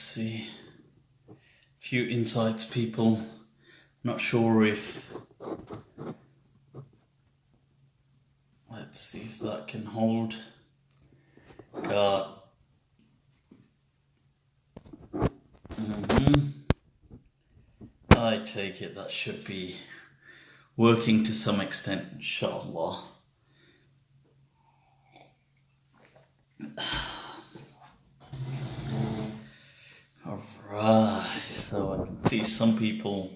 Let's see. Few insights, people. Not sure if... Let's see if that can hold. God. I take it that should be working to some extent, inshallah. Alright, so I can see some people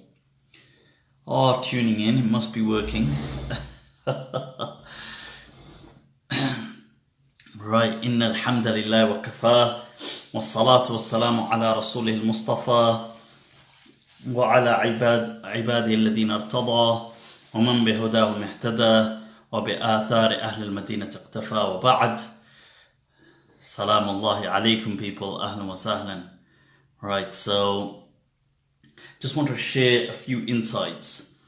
are tuning in. It must be working. Right, inna alhamdulillah wa kafa wa salatu wa salamu ala rasulih al-Mustafa wa ala ibadihi alladhina irtada wa man bihudahu ihtada wa bi athari ahli al-Madinati iqtafa wa ba'd. Salaam Allahi alaykum, people. Ahlan wa sahlan. Right, so just want to share a few insights.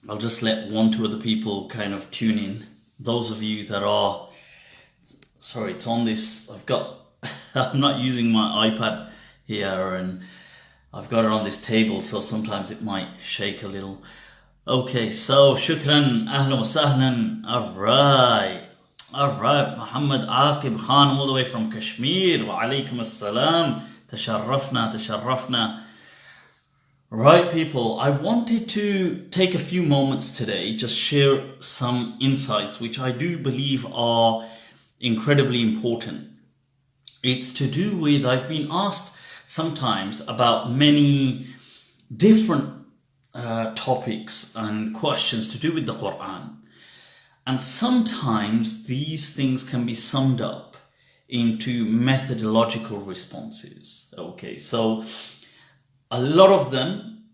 I'll just let 1-2 other people kind of tune in. Those of you that are, sorry, it's on this, I'm not using my iPad here, and I've got it on this table, so sometimes it might shake a little. Okay, so shukran, ahlan wa sahlan. Alright, Muhammad Aqib Khan, all the way from Kashmir. Wa alaikum assalam. Tasharrafna. Right, people, I wanted to take a few moments today, just share some insights which I do believe are incredibly important. It's to do with, I've been asked sometimes about many different topics and questions to do with the Qur'an. And sometimes these things can be summed up into methodological responses. Okay, so a lot of them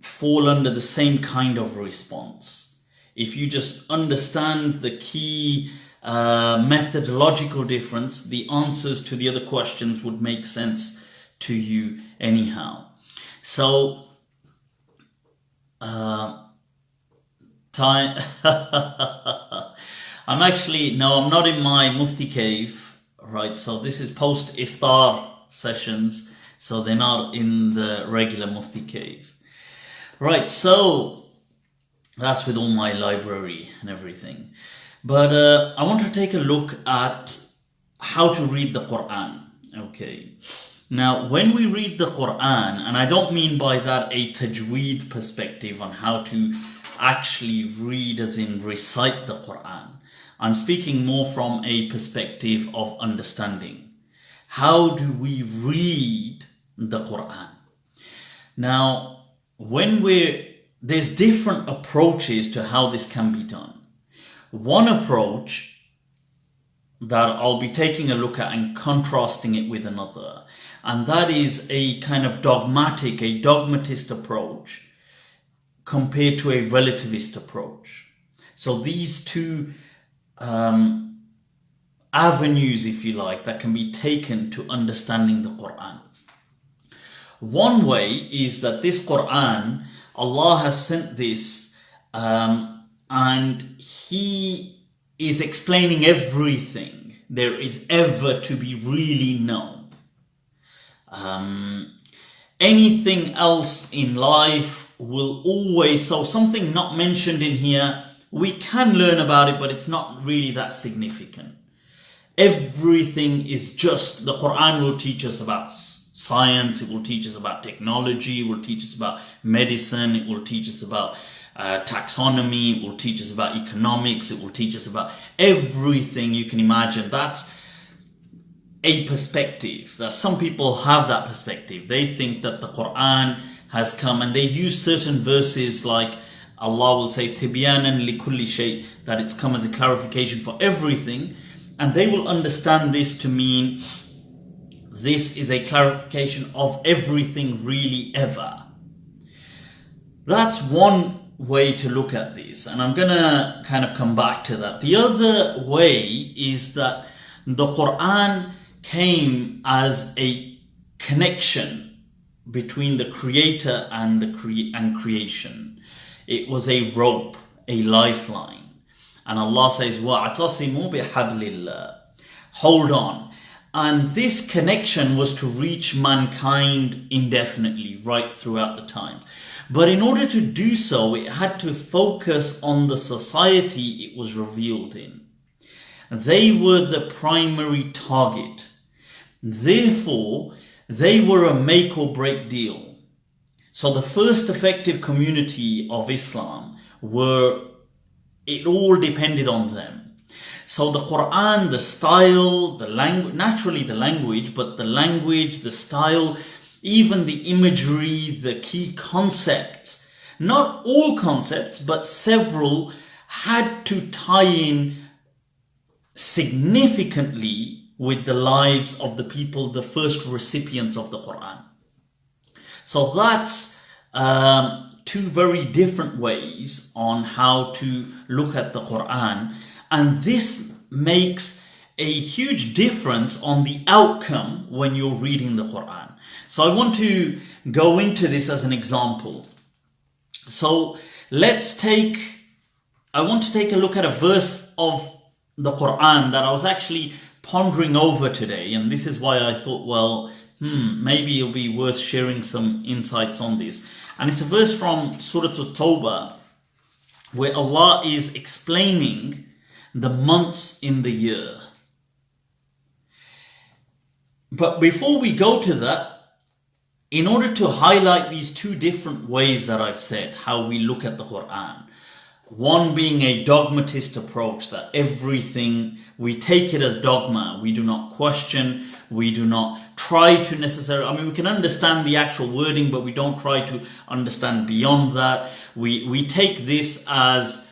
fall under the same kind of response. If you just understand the key methodological difference, the answers to the other questions would make sense to you anyhow. So, I'm not in my Mufti cave, right? So this is post-iftar sessions, so they're not in the regular Mufti cave. Right, so that's with all my library and everything. But I want to take a look at how to read the Qur'an, okay? Now, when we read the Qur'an, and I don't mean by that a tajweed perspective on how to actually read as in recite the Qur'an. I'm speaking more from a perspective of understanding. How do we read the Qur'an? Now, there's different approaches to how this can be done. One approach that I'll be taking a look at and contrasting it with another, and that is a kind of dogmatist approach compared to a relativist approach. So these two avenues, if you like, that can be taken to understanding the Qur'an. One way is that this Qur'an, Allah has sent this and He is explaining everything there is ever to be really known. Anything else in life will always, so something not mentioned in here, we can learn about it, but it's not really that significant. Everything is just, the Qur'an will teach us about science, it will teach us about technology, it will teach us about medicine, it will teach us about taxonomy, it will teach us about economics, it will teach us about everything you can imagine. That's a perspective, that some people have that perspective. They think that the Qur'an has come, and they use certain verses like Allah will say tibyanan li kulli shay, that it's come as a clarification for everything, and they will understand this to mean this is a clarification of everything really ever. That's one way to look at this, and I'm gonna kind of come back to that. The other way is that the Qur'an came as a connection between the creator and creation. It was a rope, a lifeline. And Allah says, وَاعْتَصِمُوا بِحَبْلِ اللَّهِ. Hold on. And this connection was to reach mankind indefinitely, right throughout the time. But in order to do so, it had to focus on the society it was revealed in. They were the primary target. Therefore, they were a make or break deal. So the first effective community of Islam it all depended on them. So the Qur'an, the style, the language, naturally the language, but the language, the style, even the imagery, the key concepts, not all concepts, but several had to tie in significantly with the lives of the people, the first recipients of the Qur'an. So that's two very different ways on how to look at the Qur'an. And this makes a huge difference on the outcome when you're reading the Qur'an. So I want to go into this as an example. So I want to take a look at a verse of the Qur'an that I was actually pondering over today. And this is why I thought, well, maybe it'll be worth sharing some insights on this. And it's a verse from Surah At-Tawbah where Allah is explaining the months in the year. But before we go to that, in order to highlight these two different ways that I've said, how we look at the Qur'an, one being a dogmatist approach, that everything, we take it as dogma, we do not question, we do not try to necessarily, we can understand the actual wording, but we don't try to understand beyond that. We take this as,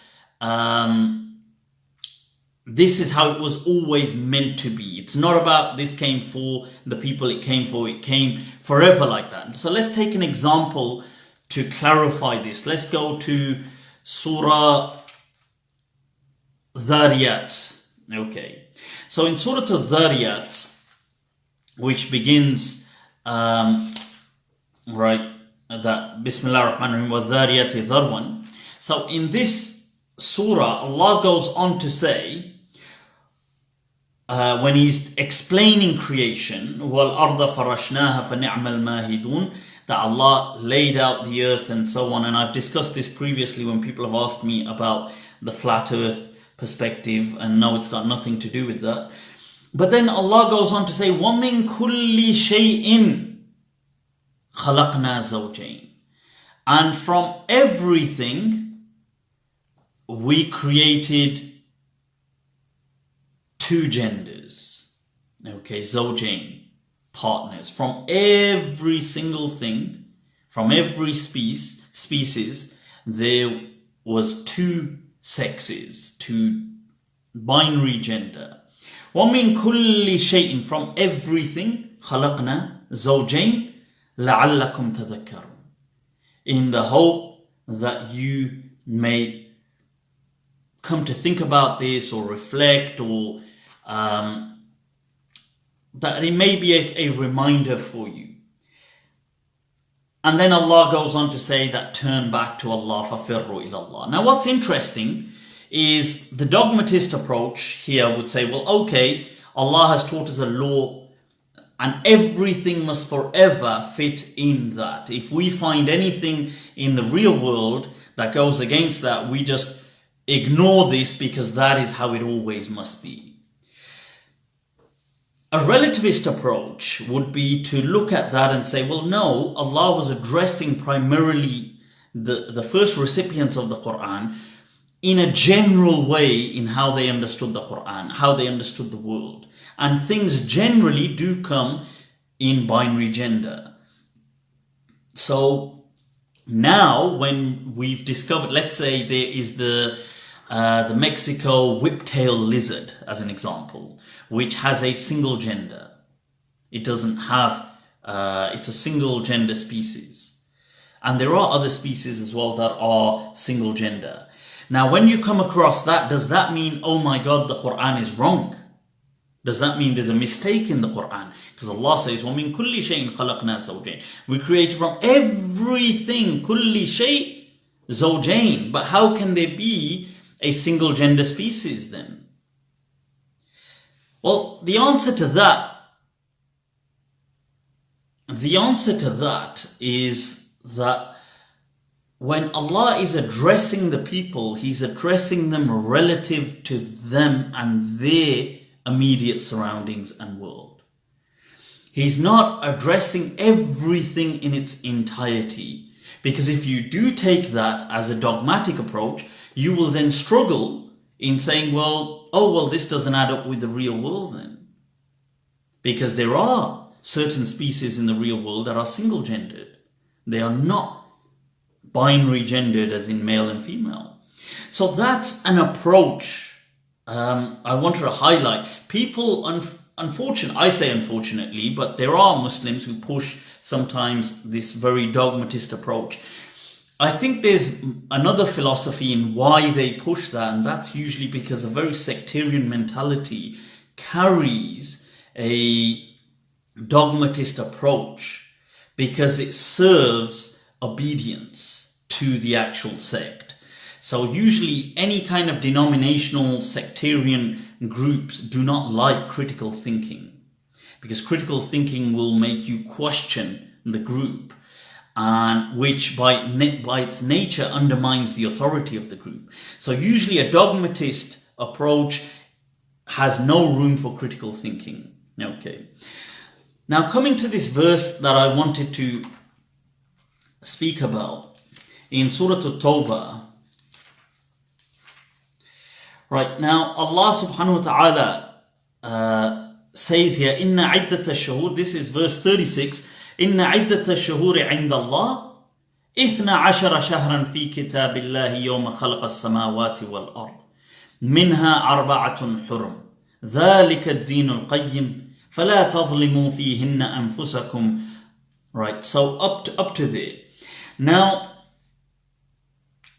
this is how it was always meant to be. It's not about this came for the people it came for, it came forever like that. So let's take an example to clarify this. Let's go to Surah Dhariyat. Okay. So in Surah Dhariyat, which begins, that Bismillah ar-Rahman ar-Rahim wa Dhariyati Dharwan. So in this surah, Allah goes on to say, when he's explaining creation, وَالْأَرْضَ فَرَشْنَاهَا فَنِعْمَ الْمَاهِدُونَ, that Allah laid out the earth and so on. And I've discussed this previously when people have asked me about the flat earth perspective, and no, it's got nothing to do with that. But then Allah goes on to say, وَمِن كُلِّ شَيْءٍ خَلَقْنَا زَوْجَيْنِ, and from everything we created two genders. Okay, zawjain, partners. From every single thing, from every species, there was two sexes, two binary gender. وَمِن كُلِّ شَيْءٍ, from everything, خَلَقْنَا زَوْجَيْنِ لَعَلَّكُمْ تَذَكَّرُونَ, in the hope that you may come to think about this or reflect, or that it may be a reminder for you. And then Allah goes on to say that turn back to Allah, فَفِرُّوا إِلَى اللَّهِ. Now what's interesting is the dogmatist approach here would say, well, okay, Allah has taught us a law and everything must forever fit in that. If we find anything in the real world that goes against that, we just ignore this because that is how it always must be. A relativist approach would be to look at that and say, well, no, Allah was addressing primarily the first recipients of the Qur'an in a general way in how they understood the Qur'an, how they understood the world. And things generally do come in binary gender. So now when we've discovered, let's say there is the Mexico whiptail lizard as an example, which has a single gender. It doesn't have, it's a single gender species. And there are other species as well that are single gender. Now, when you come across that, does that mean, oh my God, the Qur'an is wrong? Does that mean there's a mistake in the Qur'an? Because Allah says, وَمِن كُلِّ شَيْءٍ خَلَقْنَا زَوْجَيْنِ. We created from everything, كُلِّ شَيْءٍ زَوْجَيْنِ. But how can there be a single gender species then? Well, the answer to that the answer to that is that when Allah is addressing the people, He's addressing them relative to them and their immediate surroundings and world. He's not addressing everything in its entirety, because if you do take that as a dogmatic approach, you will then struggle in saying, well, this doesn't add up with the real world then. Because there are certain species in the real world that are single gendered. They are not binary gendered as in male and female. So that's an approach I wanted to highlight. People, I say unfortunately, but there are Muslims who push sometimes this very dogmatist approach. I think there's another philosophy in why they push that, and that's usually because a very sectarian mentality carries a dogmatist approach because it serves obedience to the actual sect. So usually any kind of denominational sectarian groups do not like critical thinking, because critical thinking will make you question the group, and which by its nature undermines the authority of the group. So usually a dogmatist approach has no room for critical thinking. Okay. Now coming to this verse that I wanted to speak about in Surah At-Tawbah. Right, now Allah subhanahu wa ta'ala says here, Inna iddata shuhur, this is verse 36, Inna iddata shuhuri inda Allah, Ithna ashara shahran fi kitabillahi yawma khalaqa as-samawati wal ard, minha arba'atun hurum, dhalika ad-din al-qayyim, fala tadhlimu fihinna anfusakum. Right, so up to there. Now,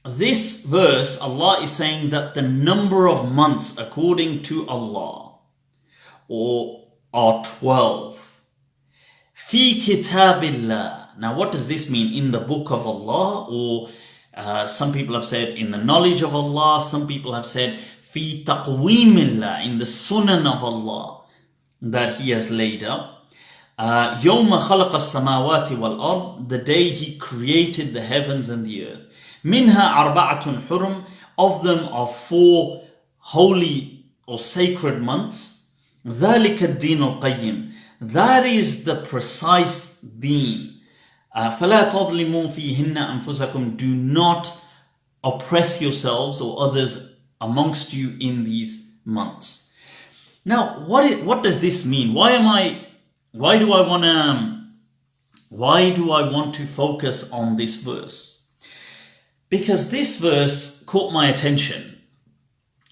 this verse, Allah is saying that the number of months according to Allah are 12. Fi kitabillah. Now what does this mean? In the book of Allah, or some people have said in the knowledge of Allah, some people have said fi taqweemillah, in the sunan of Allah that He has laid up. Yawma khalaqa as-samawati wal ard, the day He created the heavens and the earth. Minha arba'atun hurum, of them are 4 holy or sacred months. Dhalika ad-din al-qayyim, that is the precise deen. فَلَا تَظْلِمُوا فِيهِنَّ أَنفُسَكُمْ, do not oppress yourselves or others amongst you in these months. Now, what does this mean? Why do I want to focus on this verse? Because this verse caught my attention.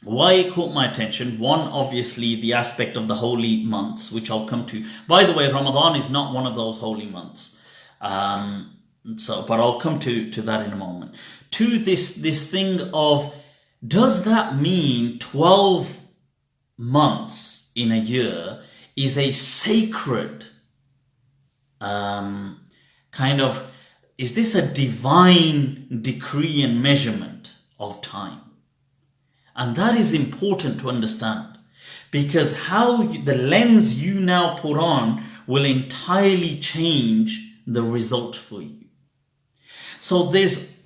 Why it caught my attention? One, obviously, the aspect of the holy months, which I'll come to. By the way, Ramadan is not one of those holy months. But I'll come to that in a moment. Two, this thing of, does that mean 12 months in a year is a sacred is this a divine decree and measurement of time? And that is important to understand, because the lens you now put on will entirely change the result for you. So there's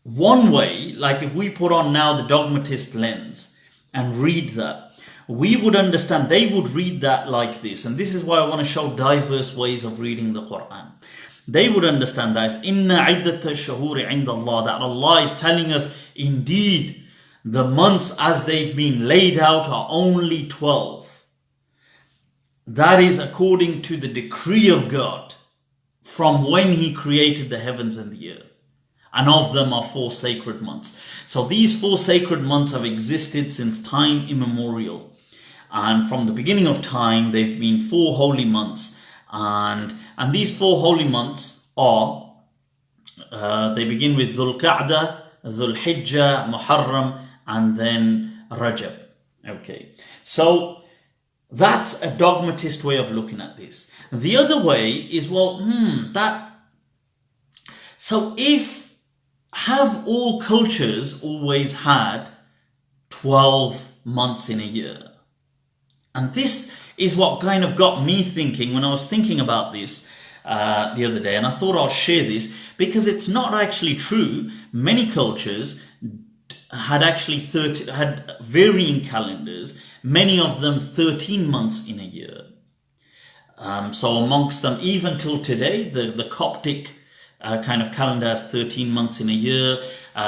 one way, like if we put on now the dogmatist lens and read that, we would understand, they would read that like this. And this is why I want to show diverse ways of reading the Qur'an. They would understand that as Inna iddata shahuri inda Allah, that Allah is telling us, indeed, the months as they've been laid out are only 12. That is according to the decree of God from when He created the heavens and the earth. And of them are 4 sacred months. So these 4 sacred months have existed since time immemorial. And from the beginning of time, they've been 4 holy months. And these 4 holy months are, they begin with Dhul Qa'dah, Dhul Hijjah, Muharram, and then Rajab. Okay, so that's a dogmatist way of looking at this. The other way is, so have all cultures always had 12 months in a year? And this is what kind of got me thinking when I was thinking about this. the other day, and I thought I'll share this because it's not actually true. Many cultures had actually had varying calendars, many of them 13 months in a year. So amongst them, even till today, the Coptic kind of calendar has 13 months in a year.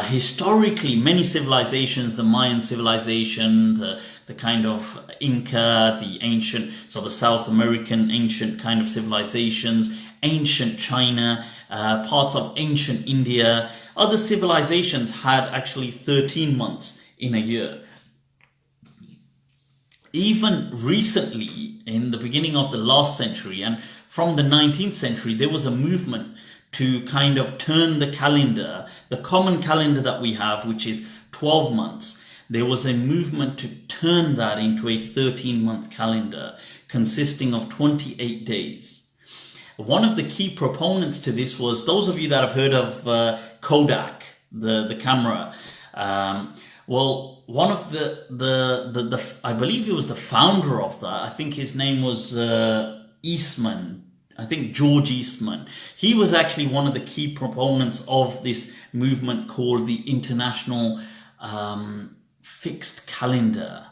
Historically, many civilizations, the Mayan civilization, the kind of Inca, the ancient, so the South American ancient kind of civilizations, ancient China, parts of ancient India, other civilizations had actually 13 months in a year. Even recently, in the beginning of the last century and from the 19th century, there was a movement to kind of turn the calendar, the common calendar that we have, which is 12 months, there was a movement to turn that into a 13-month calendar consisting of 28 days. One of the key proponents to this was those of you that have heard of Kodak, the camera. Well, one of the I believe he was the founder of that. I think his name was Eastman. I think George Eastman. He was actually one of the key proponents of this movement called the International Fixed Calendar.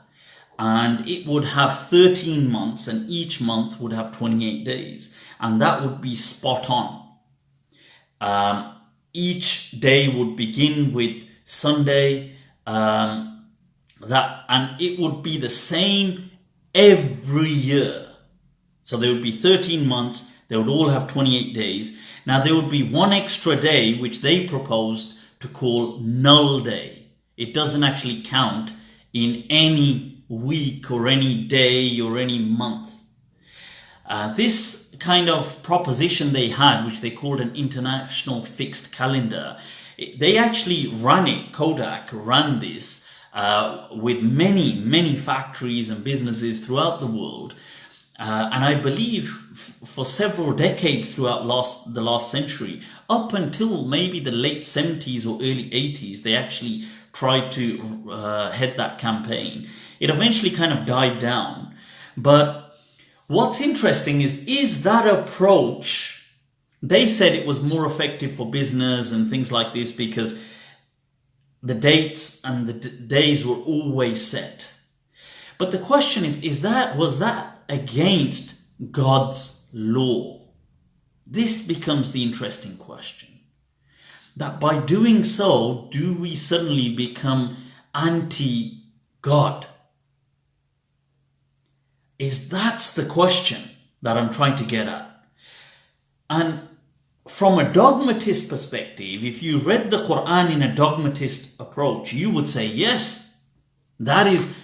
And it would have 13 months and each month would have 28 days. And that would be spot on. Each day would begin with Sunday. And it would be the same every year. So there would be 13 months, they would all have 28 days. Now there would be one extra day which they proposed to call null day. It doesn't actually count in any week or any day or any month. This kind of proposition they had, which they called an international fixed calendar, they actually ran it, Kodak ran this with many factories and businesses throughout the world. And I believe for several decades throughout the last century, up until maybe the late 70s or early 80s, they actually tried to head that campaign. It eventually kind of died down. But what's interesting is that approach, they said it was more effective for business and things like this because the dates and the days were always set. But the question was that against God's law? This becomes the interesting question. That by doing so, do we suddenly become anti-God? That's the question that I'm trying to get at. And from a dogmatist perspective, if you read the Qur'an in a dogmatist approach, you would say, yes, that is,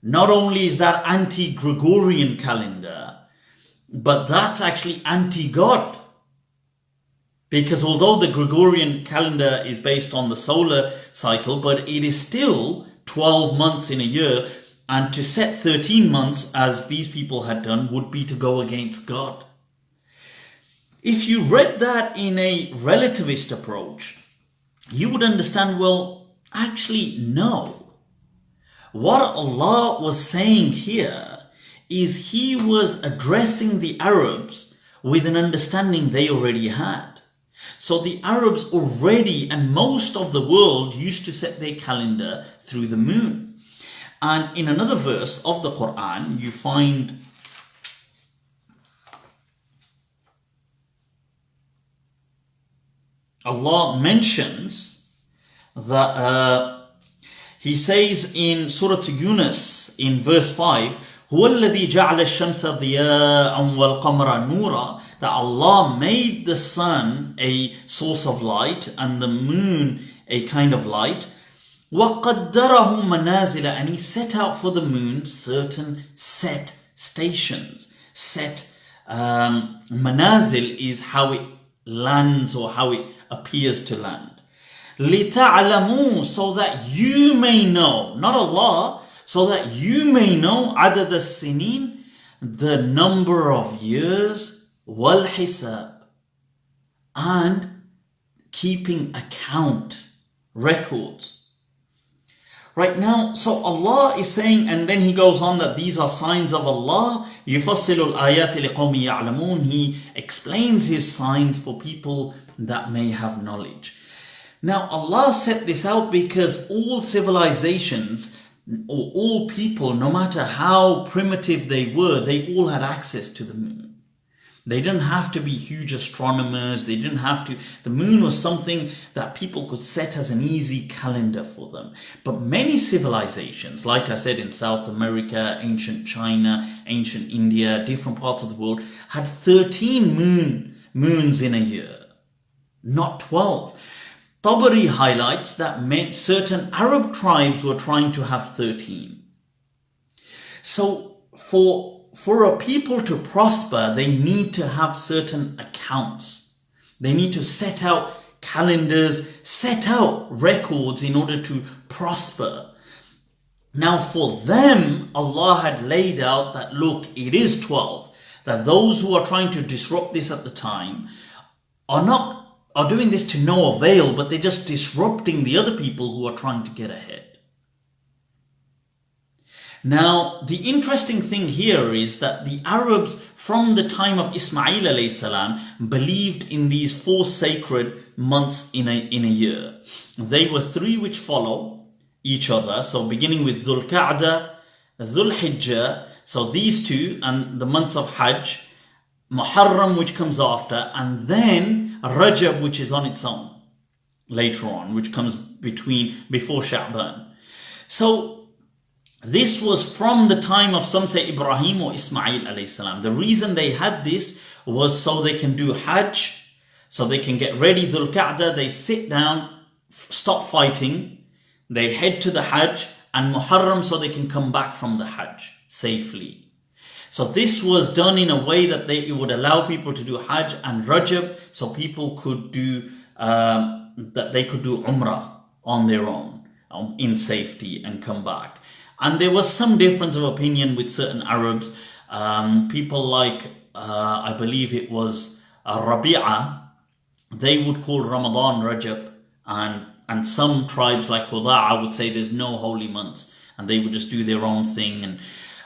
not only is that anti-Gregorian calendar, but that's actually anti-God. Because although the Gregorian calendar is based on the solar cycle, but it is still 12 months in a year, and to set 13 months, as these people had done, would be to go against God. If you read that in a relativist approach, you would understand, well, actually, no. What Allah was saying here is He was addressing the Arabs with an understanding they already had. So the Arabs already, and most of the world, used to set their calendar through the moon. And in another verse of the Qur'an, you find Allah mentions that He says in Surah Yunus in verse 5, هو الذي جعل الشمس ضياء والقمر نورا, that Allah made the sun a source of light and the moon a kind of light. وَقَدَّرَهُ مَنَازِلَ, and He set out for the moon certain set stations. Set manazil is how it lands or how it appears to land. لِتَعْلَمُوا, so that you may know, not Allah, so that you may know عدد السنين, the number of years, وَالْحِسَابِ, and keeping account, records. Right now, so Allah is saying, and then He goes on that these are signs of Allah. يُفَصِّلُ الْآيَاتِ لِقَوْمِ يَعْلَمُونَ. He explains His signs for people that may have knowledge. Now, Allah set this out because all civilizations, or all people, no matter how primitive they were, they all had access to the moon. They didn't have to be huge astronomers. They didn't have to. The moon was something that people could set as an easy calendar for them. But many civilizations, like I said, in South America, ancient China, ancient India, different parts of the world, had 13 moons in a year, not 12. Tabari highlights that certain Arab tribes were trying to have 13. So for a people to prosper, they need to have certain accounts. They need to set out calendars, set out records in order to prosper. Now for them, Allah had laid out that, look, it is 12. That those who are trying to disrupt this at the time are doing this to no avail, but they're just disrupting the other people who are trying to get ahead. Now, the interesting thing here is that the Arabs from the time of Ismail alayhi salam believed in these 4 sacred months in a year. They were 3 which follow each other. So beginning with Dhul Qa'dah, Dhul Hijjah, so these 2, and the months of Hajj, Muharram which comes after, and then Rajab which is on its own later on, which comes before Sha'ban. So this was from the time of, some say, Ibrahim or Ismail alayhi salam. The reason they had this was so they can do Hajj, so they can get ready Dhul Qa'dah, they sit down, stop fighting, they head to the Hajj, and Muharram so they can come back from the Hajj safely. So this was done in a way that it would allow people to do Hajj and Rajab, so people could do that they could do Umrah on their own in safety and come back. And there was some difference of opinion with certain Arabs. People like, I believe it was Rabi'a, they would call Ramadan Rajab, and some tribes like Quda'a would say there's no holy months, and they would just do their own thing. And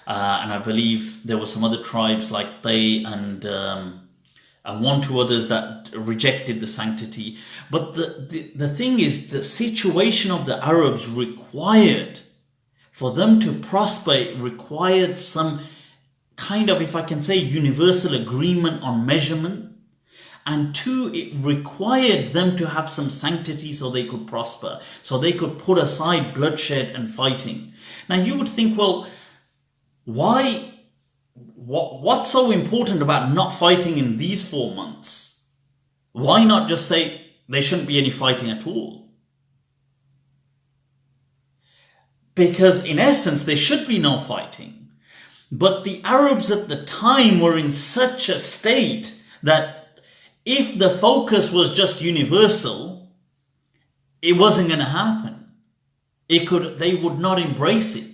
I believe there were some other tribes like they and 1-2 others that rejected the sanctity. But the thing is, the situation of the Arabs required, for them to prosper, it required some kind of, if I can say, universal agreement on measurement. And 2, it required them to have some sanctity so they could prosper, so they could put aside bloodshed and fighting. Now you would think, well, what's so important about not fighting in these 4 months? Why not just say there shouldn't be any fighting at all? Because in essence, there should be no fighting. But the Arabs at the time were in such a state that if the focus was just universal, it wasn't going to happen. They would not embrace it.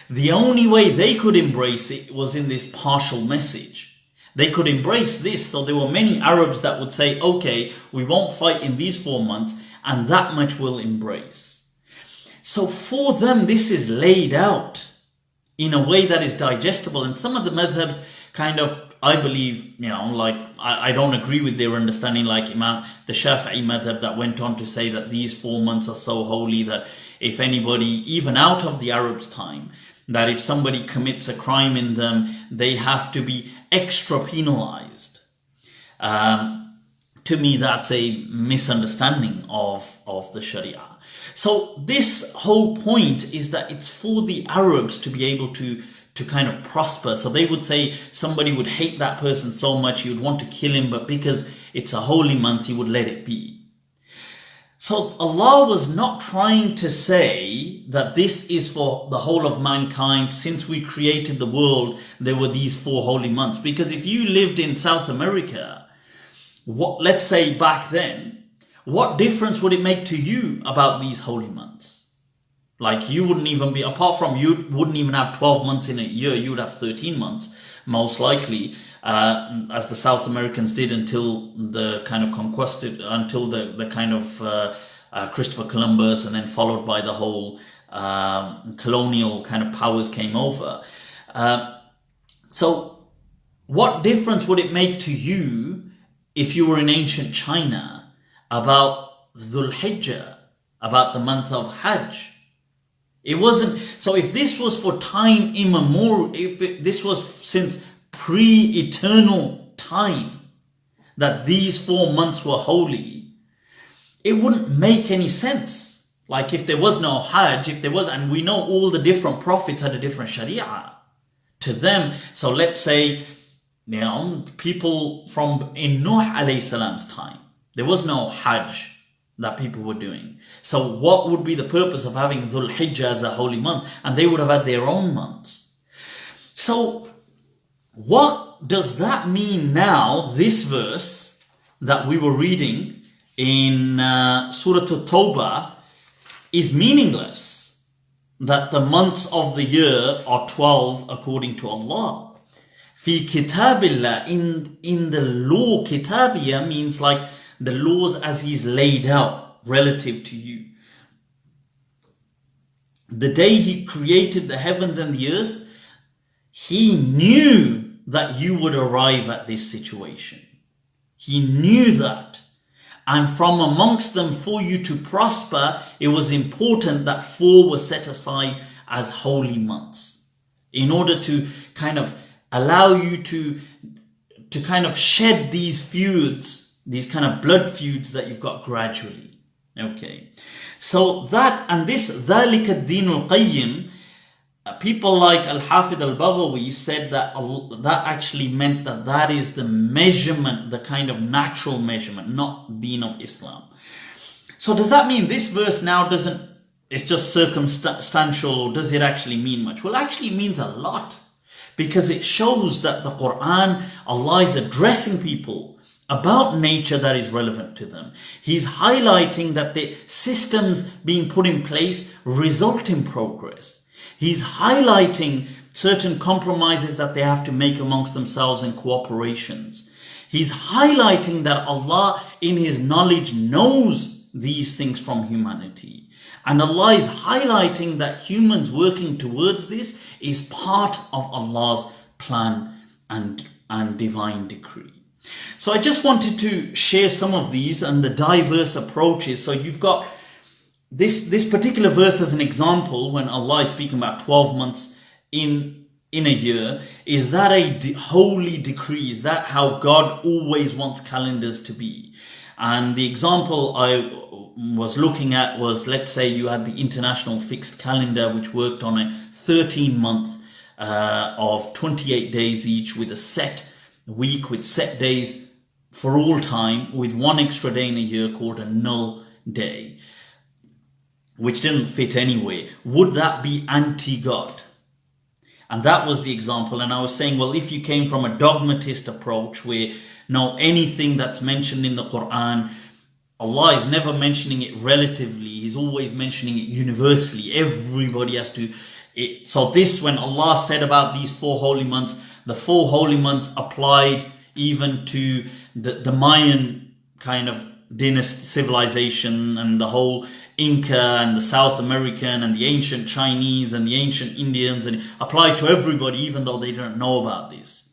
The only way they could embrace it was in this partial message. They could embrace this. So there were many Arabs that would say, okay, we won't fight in these 4 months, and that much we'll embrace. So for them, this is laid out in a way that is digestible. And some of the madhabs kind of, I believe, like, I don't agree with their understanding, like the Shafi'i madhab that went on to say that these 4 months are so holy that if anybody, even out of the Arabs' time, that if somebody commits a crime in them, they have to be extra penalized. To me, that's a misunderstanding of the Sharia. So this whole point is that it's for the Arabs to be able to kind of prosper. So they would say somebody would hate that person so much, he would want to kill him, but because it's a holy month, he would let it be. So Allah was not trying to say that this is for the whole of mankind. Since we created the world, there were these 4 holy months. Because if you lived in South America, let's say back then, what difference would it make to you about these holy months? Like, you wouldn't even be, apart from you wouldn't even have 12 months in a year, you would have 13 months, most likely, as the South Americans did until the kind of until the kind of Christopher Columbus, and then followed by the whole colonial kind of powers came over. So what difference would it make to you if you were in ancient China about Dhul Hijjah, about the month of Hajj? It wasn't. So if this was for time immemorial, this was since pre-eternal time that these 4 months were holy, it wouldn't make any sense. Like if there was no Hajj, and we know all the different prophets had a different Sharia to them. So let's say, people in Nuh alayhi salam's time, there was no Hajj that people were doing. So what would be the purpose of having Dhul Hijjah as a holy month? And they would have had their own months. So what does that mean now, this verse that we were reading in Surah At-Tawbah is meaningless? That the months of the year are 12 according to Allah. Fi kitabillah, in the law, kitabiyah means like the laws as He's laid out relative to you. The day He created the heavens and the earth, He knew that you would arrive at this situation. He knew that. And from amongst them, for you to prosper, it was important that 4 were set aside as holy months, in order to kind of allow you to kind of shed these feuds, these kind of blood feuds that you've got gradually. Okay. So that, and this, ذَلِكَ الدِّينُ الْقَيِّمِ, people like Al-Hafidh al-Baghawi said that that actually meant that is the measurement, the kind of natural measurement, not Deen of Islam. So does that mean this verse now it's just circumstantial, or does it actually mean much? Well, actually it means a lot, because it shows that the Qur'an, Allah is addressing people about nature that is relevant to them. He's highlighting that the systems being put in place result in progress. He's highlighting certain compromises that they have to make amongst themselves and cooperations. He's highlighting that Allah in His knowledge knows these things from humanity. And Allah is highlighting that humans working towards this is part of Allah's plan and divine decree. So I just wanted to share some of these and the diverse approaches. So you've got this particular verse as an example, when Allah is speaking about 12 months in a year. Is that a holy decree? Is that how God always wants calendars to be? And the example I was looking at was, let's say you had the international fixed calendar, which worked on a 13-month of 28 days each, with a set week, with set days for all time, with one extra day in a year called a null day, which didn't fit anyway. Would that be anti-God? And that was the example. And I was saying, well, if you came from a dogmatist approach where no, anything that's mentioned in the Qur'an, Allah is never mentioning it relatively. He's always mentioning it universally. Everybody has to. So this, when Allah said about these 4 holy months, the 4 holy months applied even to the Mayan kind of dynasty civilization, and the whole Inca and the South American and the ancient Chinese and the ancient Indians, and applied to everybody even though they don't know about this.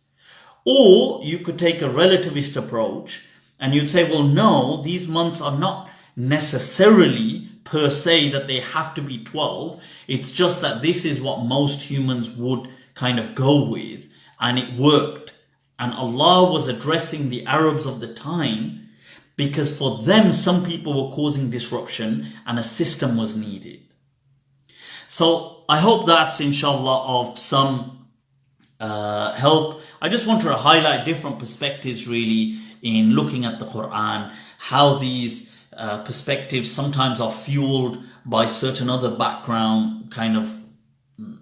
Or you could take a relativist approach and you'd say, well, no, these months are not necessarily per se that they have to be 12. It's just that this is what most humans would kind of go with, and it worked. And Allah was addressing the Arabs of the time, because for them, some people were causing disruption and a system was needed. So I hope that's, inshallah, of some help. I just wanted to highlight different perspectives really in looking at the Quran, how these perspectives sometimes are fueled by certain other background kind of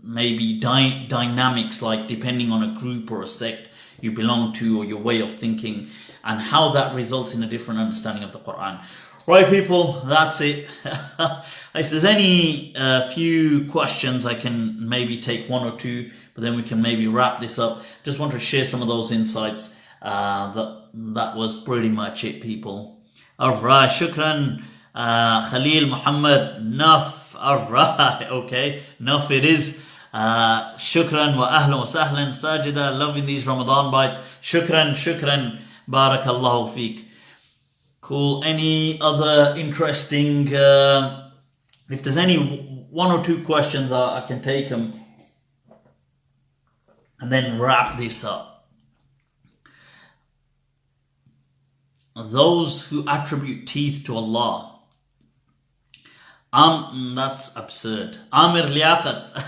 maybe dynamics, like depending on a group or a sect you belong to or your way of thinking, and how that results in a different understanding of the Quran. Right, people, that's it. If there's any few questions, I can maybe take 1 or 2, but then we can maybe wrap this up. Just want to share some of those insights. That was pretty much it, people. Alright, shukran, Khalil Muhammad Naf. enough. Alright, okay. Enough it is. Shukran wa ahlan wa sahlan. Sajida, loving these Ramadan bites. Shukran. Barakallahu feek. Cool. Any other interesting... if there's any one or two questions, I can take them. And then wrap this up. Those who attribute teeth to Allah. That's absurd. Amir Liaqat.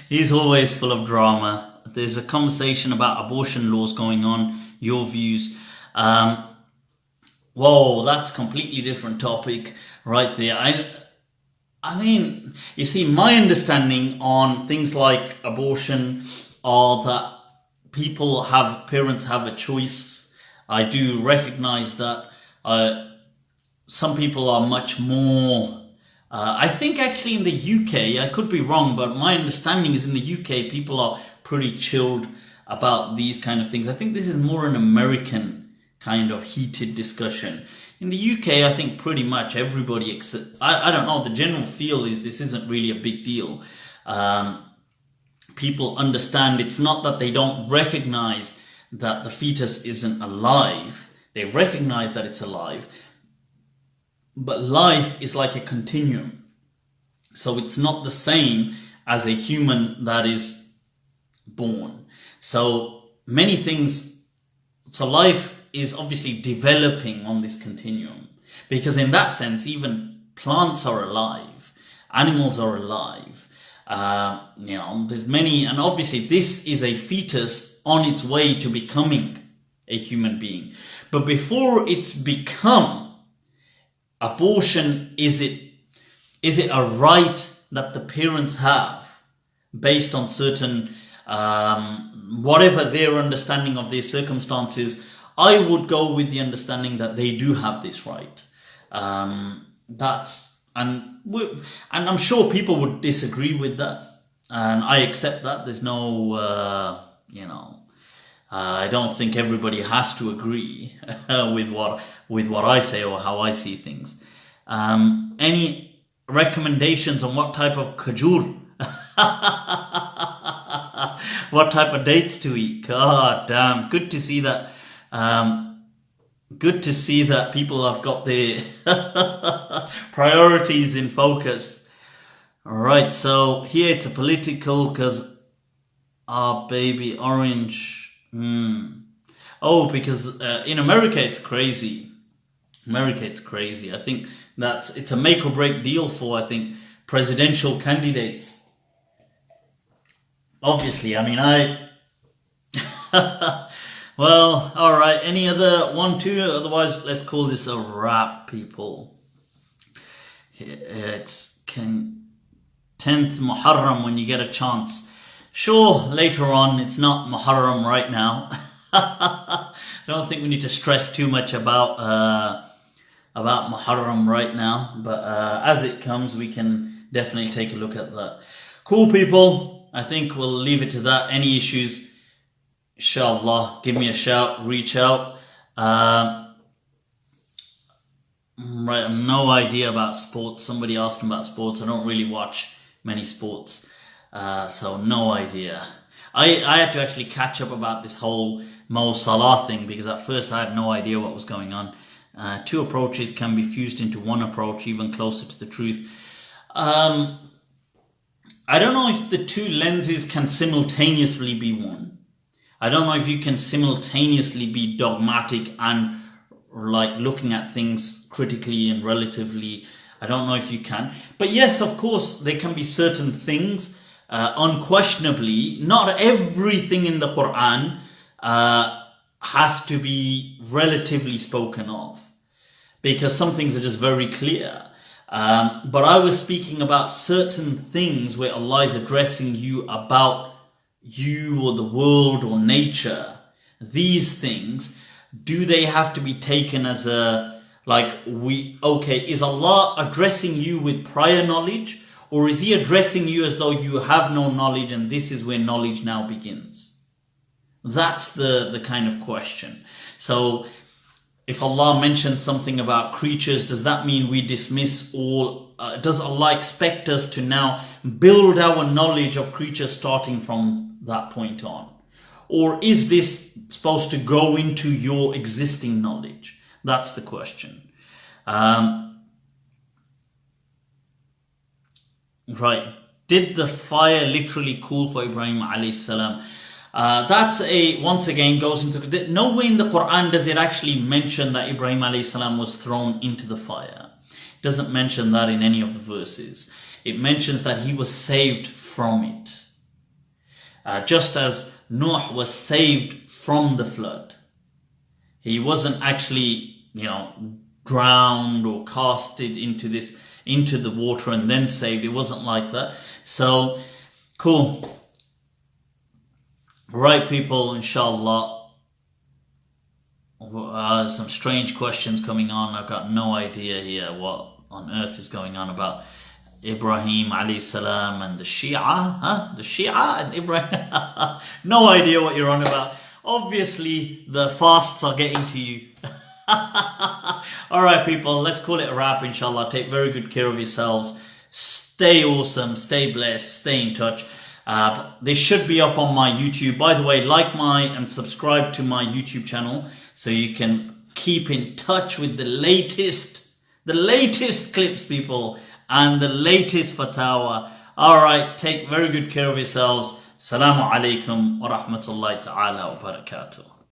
He's always full of drama. There's a conversation about abortion laws going on. Your views. Whoa, that's a completely different topic right there. I mean, you see, my understanding on things like abortion are that parents have a choice. I do recognize that some people are much more... I think actually in the UK, I could be wrong, but my understanding is in the UK, people are pretty chilled about these kind of things. I think this is more an American kind of heated discussion. In the UK, I think pretty much everybody, I don't know, the general feel is this isn't really a big deal. People understand it's not that they don't recognize that the fetus isn't alive. They recognize that it's alive. But life is like a continuum. So it's not the same as a human that is born. So many things, so life is obviously developing on this continuum. Because in that sense, even plants are alive. Animals are alive. There's many, and obviously this is a fetus on its way to becoming a human being. But before it's become, abortion, is it a right that the parents have based on certain, whatever their understanding of their circumstances? I would go with the understanding that they do have this right. And I'm sure people would disagree with that, and I accept that. There's no, I don't think everybody has to agree with what I say or how I see things. Any recommendations on what type of kajur, what type of dates to eat? God damn, good to see that. Good to see that people have got their priorities in focus. Alright, so here it's a political, because our baby orange. Oh, because in America it's crazy. I think it's a make or break deal for, I think, presidential candidates. Obviously, I mean, well, alright, any other one, two? Otherwise, let's call this a wrap, people. It's 10th Muharram when you get a chance. Sure, later on, it's not Muharram right now. I don't think we need to stress too much about Muharram right now. But as it comes, we can definitely take a look at that. Cool, people. I think we'll leave it to that. Any issues, inshallah, give me a shout, reach out. Right, I have no idea about sports. Somebody asked me about sports. I don't really watch many sports. So no idea. I had to actually catch up about this whole Mo Salah thing, because at first I had no idea what was going on. Two approaches can be fused into one approach, even closer to the truth. I don't know if the two lenses can simultaneously be one. I don't know if you can simultaneously be dogmatic and like looking at things critically and relatively. I don't know if you can. But yes, of course, there can be certain things. Unquestionably, not everything in the Qur'an has to be relatively spoken of, because some things are just very clear. But I was speaking about certain things where Allah is addressing you about you or the world or nature. These things, do they have to be taken as a, is Allah addressing you with prior knowledge, or is He addressing you as though you have no knowledge and this is where knowledge now begins? That's the kind of question. So if Allah mentions something about creatures, does that mean we dismiss all? Does Allah expect us to now build our knowledge of creatures starting from that point on? Or is this supposed to go into your existing knowledge? That's the question. Right. Did the fire literally cool for Ibrahim alayhi salam? That's once again goes into, nowhere in the Qur'an does it actually mention that Ibrahim alayhi salam was thrown into the fire. It doesn't mention that in any of the verses. It mentions that he was saved from it. Just as Noah was saved from the flood. He wasn't actually, drowned or casted into the water and then saved. It wasn't like that. So, cool. Right, people, inshallah. Some strange questions coming on. I've got no idea here what on earth is going on about Ibrahim alayhi salam and the Shia. The Shia and Ibrahim. No idea what you're on about. Obviously, the fasts are getting to you. Alright, people, let's call it a wrap, inshallah. Take very good care of yourselves. Stay awesome, stay blessed, stay in touch. This should be up on my YouTube. By the way, and subscribe to my YouTube channel so you can keep in touch with the latest clips, people, and the latest fatwa. Alright, take very good care of yourselves. Assalamu alaikum wa rahmatullahi ta'ala wa barakatuh.